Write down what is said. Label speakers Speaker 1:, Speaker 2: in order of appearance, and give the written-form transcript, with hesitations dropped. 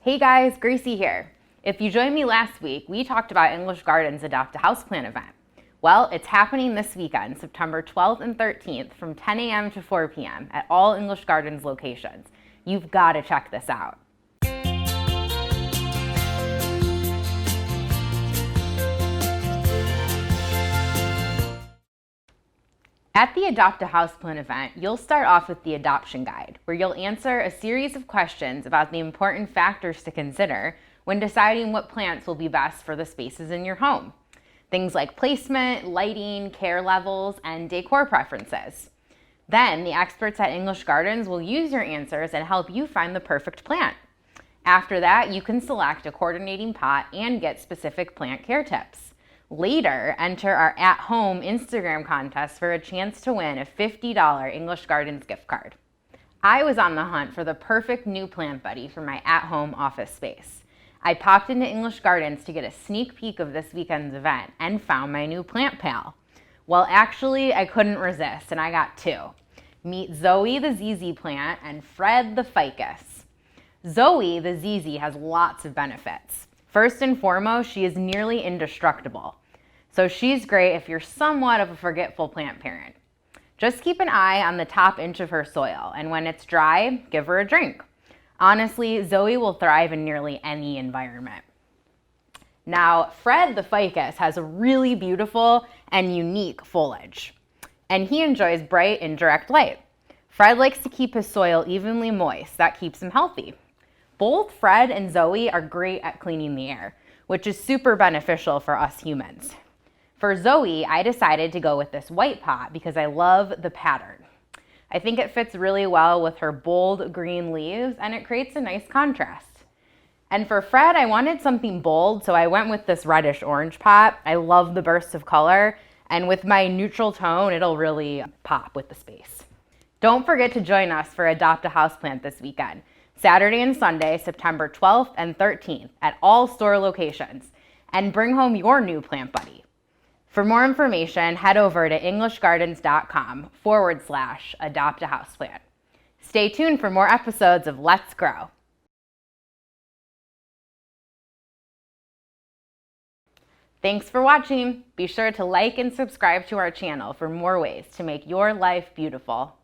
Speaker 1: Hey guys, Gracie here. If you joined me last week, we talked about English Garden's Adopt a Houseplant event. Well, it's happening this weekend, September 12th and 13th from 10 a.m. to 4 p.m. at all English Garden's locations. You've got to check this out. At the Adopt a Houseplant event, you'll start off with the adoption guide, where you'll answer a series of questions about the important factors to consider when deciding what plants will be best for the spaces in your home. Things like placement, lighting, care levels, and decor preferences. Then, the experts at English Gardens will use your answers and help you find the perfect plant. After that, you can select a coordinating pot and get specific plant care tips. Later, enter our at-home Instagram contest for a chance to win a $50 English Gardens gift card. I was on the hunt for the perfect new plant buddy for my at-home office space. I popped into English Gardens to get a sneak peek of this weekend's event and found my new plant pal. Well, actually, I couldn't resist, and I got two. Meet Zoe the ZZ plant and Fred the ficus. Zoe the ZZ has lots of benefits. First and foremost, she is nearly indestructible. So she's great if you're somewhat of a forgetful plant parent. Just keep an eye on the top inch of her soil, and when it's dry, give her a drink. Honestly, Zoe will thrive in nearly any environment. Now, Fred the ficus has a really beautiful and unique foliage, and he enjoys bright indirect light. Fred likes to keep his soil evenly moist. That keeps him healthy. Both Fred and Zoe are great at cleaning the air, which is super beneficial for us humans. For Zoe, I decided to go with this white pot because I love the pattern. I think it fits really well with her bold green leaves, and it creates a nice contrast. And for Fred, I wanted something bold, so I went with this reddish orange pot. I love the bursts of color, and with my neutral tone, it'll really pop with the space. Don't forget to join us for Adopt a Houseplant this weekend. Saturday and Sunday, September 12th and 13th at all store locations, and bring home your new plant buddy. For more information, head over to englishgardens.com/adopt-a-houseplant. Stay tuned for more episodes of Let's Grow. Thanks for watching. Be sure to like and subscribe to our channel for more ways to make your life beautiful.